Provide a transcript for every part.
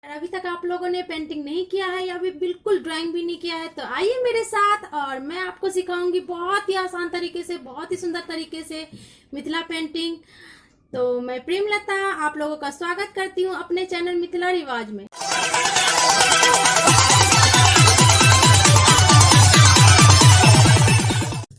अभी तक आप लोगों ने पेंटिंग नहीं किया है या भी बिल्कुल ड्राइंग भी नहीं किया है तो आइए मेरे साथ और मैं आपको सिखाऊंगी बहुत ही आसान तरीके से, बहुत ही सुंदर तरीके से मिथिला पेंटिंग। तो मैं प्रेमलता आप लोगों का स्वागत करती हूँ अपने चैनल मिथिला रिवाज में।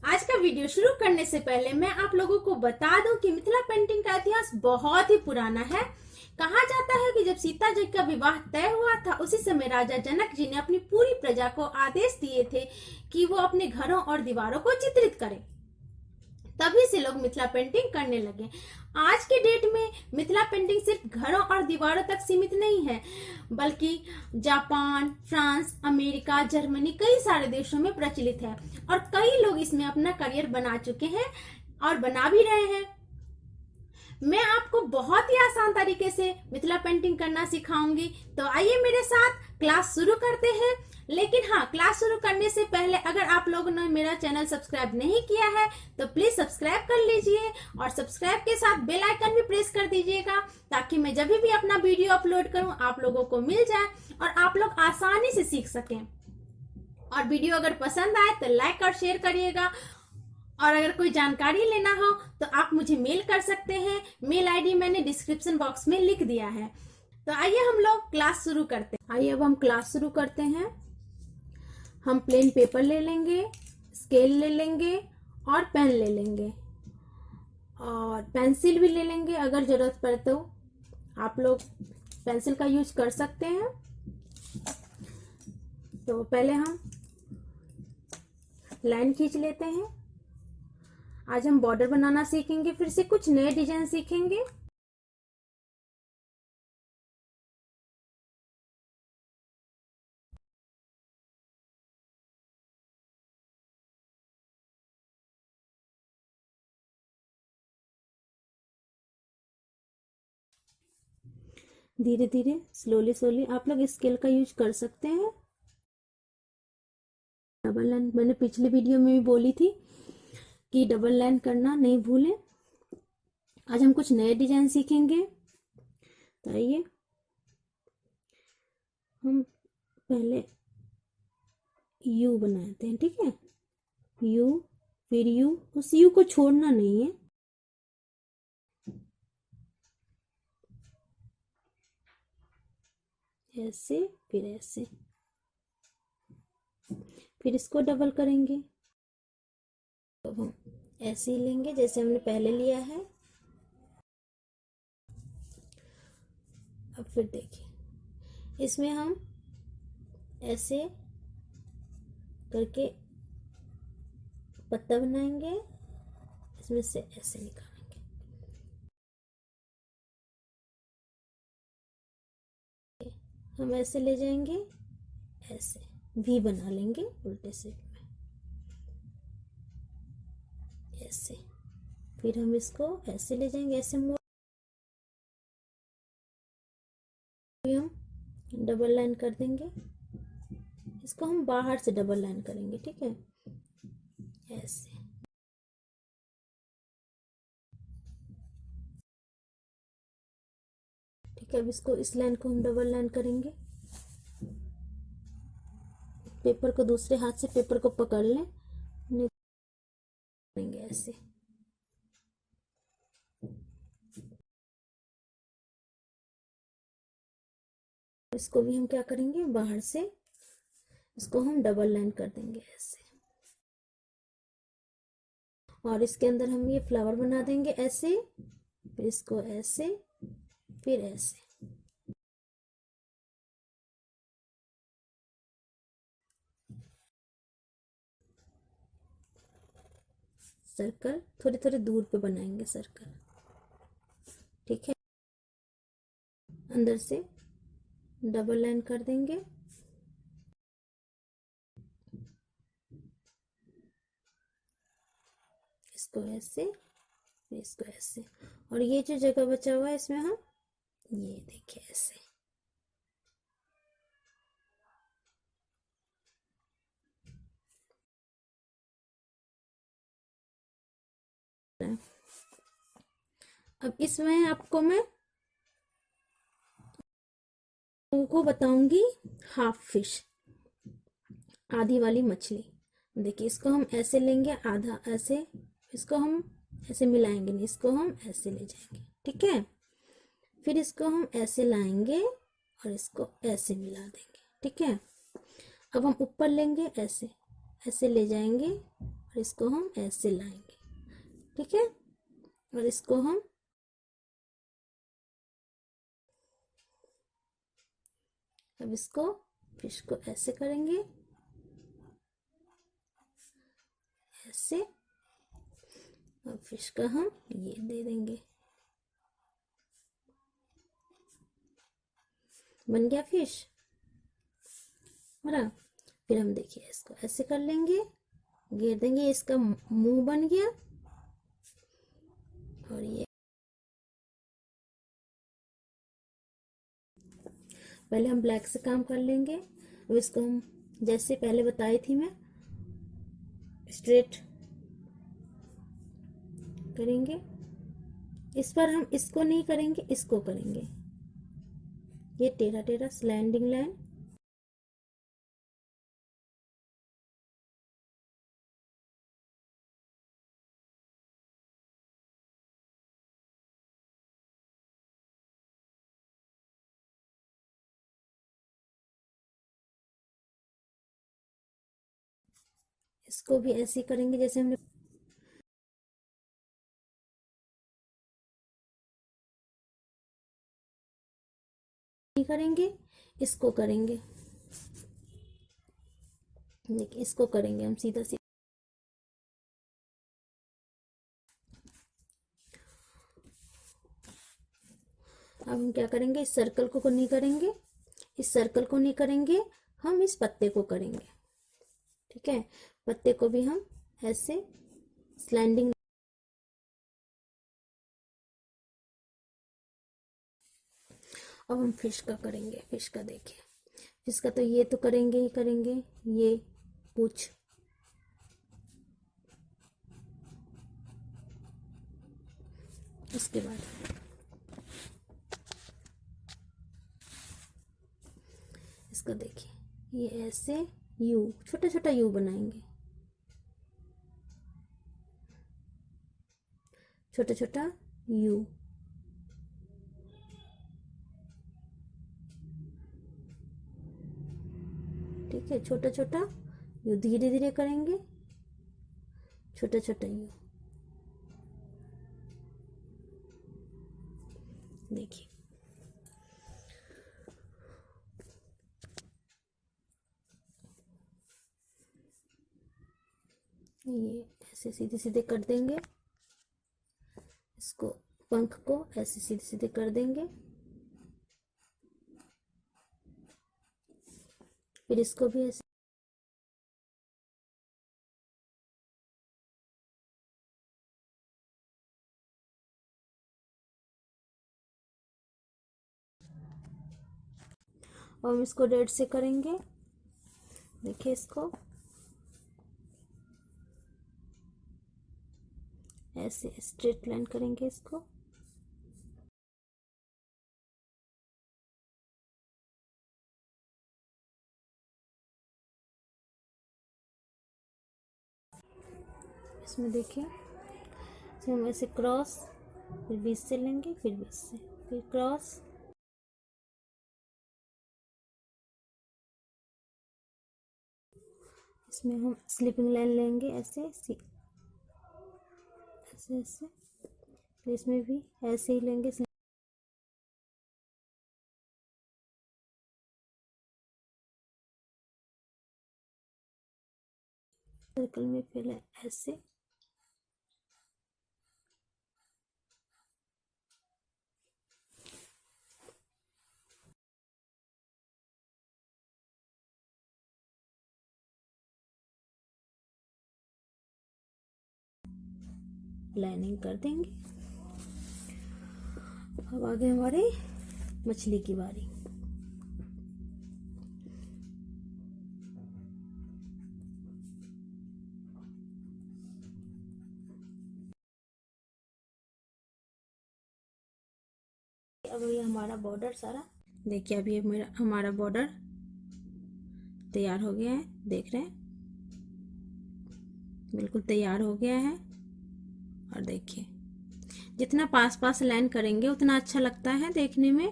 आज का वीडियो शुरू करने से पहले मैं आप लोगों को बता दूं कि मिथिला पेंटिंग का इतिहास बहुत ही पुराना है। कहा जाता है कि जब सीता जी का विवाह तय हुआ था उसी समय राजा जनक जी ने अपनी पूरी प्रजा को आदेश दिए थे कि वो अपने घरों और दीवारों को चित्रित करें। तभी से लोग मिथिला पेंटिंग करने लगे। आज के डेट में मिथिला पेंटिंग सिर्फ घरों और दीवारों तक सीमित नहीं है, बल्कि जापान, फ्रांस, अमेरिका, जर्मनी कई सारे देशों में प्रचलित है और कई लोग इसमें अपना करियर बना चुके हैं और बना भी रहे हैं। मैं आपको बहुत ही आसान तरीके से मिथिला पेंटिंग करना सिखाऊंगी, तो आइए मेरे साथ क्लास शुरू करते हैं। लेकिन हाँ, क्लास शुरू करने से पहले अगर आप लोगों ने मेरा चैनल सब्सक्राइब नहीं किया है तो प्लीज सब्सक्राइब कर लीजिए और सब्सक्राइब के साथ बेल आइकन भी प्रेस कर दीजिएगा ताकि मैं जब भी अपना वीडियो अपलोड करूं आप लोगों को मिल जाए और आप लोग आसानी से सीख सकें। और वीडियो अगर पसंद आए तो लाइक और शेयर करिएगा और अगर कोई जानकारी लेना हो तो आप मुझे मेल कर सकते हैं। मेल आईडी मैंने डिस्क्रिप्शन बॉक्स में लिख दिया है। तो आइए हम लोग क्लास शुरू करते हैं। आइए अब हम क्लास शुरू करते हैं। हम प्लेन पेपर ले लेंगे, स्केल ले लेंगे और पेन ले लेंगे और पेंसिल भी ले लेंगे। अगर जरूरत पड़े तो आप लोग पेंसिल का यूज कर सकते हैं। तो पहले हम लाइन खींच लेते हैं। आज हम बॉर्डर बनाना सीखेंगे, फिर से कुछ नए डिजाइन सीखेंगे। धीरे धीरे स्लोली स्लोली आप लोग स्केल का यूज कर सकते हैं। डबल लाइन मैंने पिछले वीडियो में भी बोली थी कि डबल लाइन करना नहीं भूलें। आज हम कुछ नए डिजाइन सीखेंगे। तो आइए हम पहले यू बनाते हैं, ठीक है। यू, फिर यू, उस यू को छोड़ना नहीं है। ऐसे, फिर ऐसे, फिर इसको डबल करेंगे। तो हम ऐसे ही लेंगे जैसे हमने पहले लिया है। अब फिर देखिए इसमें हम ऐसे करके पत्ता बनाएंगे, इसमें से ऐसे निकालेंगे। हम ऐसे ले जाएंगे, ऐसे वी बना लेंगे उल्टे शेप में, ऐसे। फिर हम इसको ऐसे ले जाएंगे, ऐसे मोड़ हम डबल लाइन कर देंगे। इसको हम बाहर से डबल लाइन करेंगे, ठीक है, ऐसे। ठीक है, अब इसको इस लाइन को हम डबल लाइन करेंगे। पेपर को दूसरे हाथ से पेपर को पकड़ लें, करेंगे ऐसे। इसको भी हम क्या करेंगे, बाहर से इसको हम डबल लाइन कर देंगे ऐसे। और इसके अंदर हम ये फ्लावर बना देंगे ऐसे, फिर इसको ऐसे, फिर ऐसे। सर्कल थोड़े थोड़े दूर पे बनाएंगे सर्कल, ठीक है। अंदर से डबल लाइन कर देंगे, इसको ऐसे, फिर इसको ऐसे। और ये जो जगह बचा हुआ है इसमें हम ये देखिए ऐसे। अब इसमें आपको मैं लोगों को बताऊंगी हाफ फिश, आधी वाली मछली। देखिए इसको हम ऐसे लेंगे, आधा ऐसे, इसको हम ऐसे मिलाएंगे नहीं, इसको हम ऐसे ले जाएंगे, ठीक है। फिर इसको हम ऐसे लाएंगे और इसको ऐसे मिला देंगे, ठीक है। अब हम ऊपर लेंगे, ऐसे ऐसे ले जाएंगे और इसको हम ऐसे लाएंगे, ठीक है। और इसको हम अब इसको फिश को ऐसे करेंगे, ऐसे, और फिश का हम ये दे देंगे, बन गया फिश हमारा। फिर हम देखिए इसको ऐसे कर लेंगे, घेर देंगे, इसका मुंह बन गया। और ये पहले हम ब्लैक से काम कर लेंगे। अब इसको हम जैसे पहले बताई थी मैं, स्ट्रेट करेंगे। इस पर हम इसको नहीं करेंगे, इसको करेंगे, ये टेढ़ा टेढ़ा स्लैंडिंग लाइन। इसको भी ऐसे करेंगे जैसे हमने नहीं करेंगे, इसको करेंगे। देखिए इसको करेंगे हम सीधा सीधा। अब हम क्या करेंगे, इस सर्कल को नहीं करेंगे, इस सर्कल को नहीं करेंगे, हम इस पत्ते को करेंगे, ठीक है। पत्ते को भी हम ऐसे स्लैंडिंग। अब हम फिश का करेंगे। फिश का देखिए, फिश का तो ये तो करेंगे ही करेंगे, ये पूछ, उसके बाद इसका देखिए, ये ऐसे यू, छोटा छोटा यू बनाएंगे, छोटा छोटा यू, ठीक है। छोटा छोटा यू धीरे धीरे करेंगे, छोटा छोटा यू। देखिए ये ऐसे सीधे सीधे कर देंगे, इसको पंख को ऐसे सीधे सीधे कर देंगे। फिर इसको भी ऐसे, और हम इसको रेड से करेंगे। देखिए इसको ऐसे स्ट्रेट लाइन करेंगे इसको। इसमें देखिए, इसमें हम ऐसे क्रॉस, फिर बीच से लेंगे, फिर बीच से, फिर क्रॉस, इसमें हम स्लीपिंग लाइन लेंगे ऐसे ऐसे ऐसे। फिर इसमें भी ऐसे ही लेंगे, सर्कल में पहले ऐसे, लाइनिंग कर देंगे। अब आगे हमारे मछली की बारी। अब ये हमारा बॉर्डर सारा देखिए अभी मेरा हमारा बॉर्डर तैयार हो गया है, देख रहे हैं बिल्कुल तैयार हो गया है। और देखिए जितना पास पास लाइन करेंगे उतना अच्छा लगता है देखने में।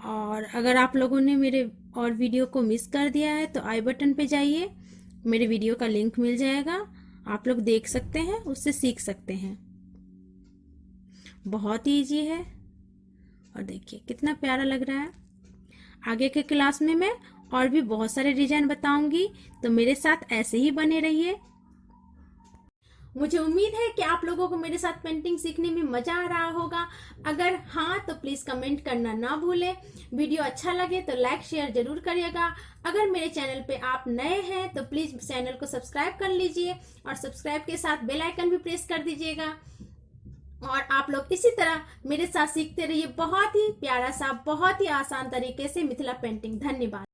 और अगर आप लोगों ने मेरे और वीडियो को मिस कर दिया है तो आई बटन पे जाइए, मेरे वीडियो का लिंक मिल जाएगा, आप लोग देख सकते हैं, उससे सीख सकते हैं। बहुत ईजी है और देखिए कितना प्यारा लग रहा है। आगे के क्लास में मैं और भी बहुत सारे डिजाइन बताऊंगी, तो मेरे साथ ऐसे ही बने रहिए। मुझे उम्मीद है कि आप लोगों को मेरे साथ पेंटिंग सीखने में मजा आ रहा होगा। अगर हाँ तो प्लीज कमेंट करना ना भूलें। वीडियो अच्छा लगे तो लाइक शेयर जरूर करिएगा। अगर मेरे चैनल पे आप नए हैं तो प्लीज चैनल को सब्सक्राइब कर लीजिए और सब्सक्राइब के साथ बेल आइकन भी प्रेस कर दीजिएगा। और आप लोग इसी तरह मेरे साथ सीखते रहिए बहुत ही प्यारा सा, बहुत ही आसान तरीके से मिथिला पेंटिंग। धन्यवाद।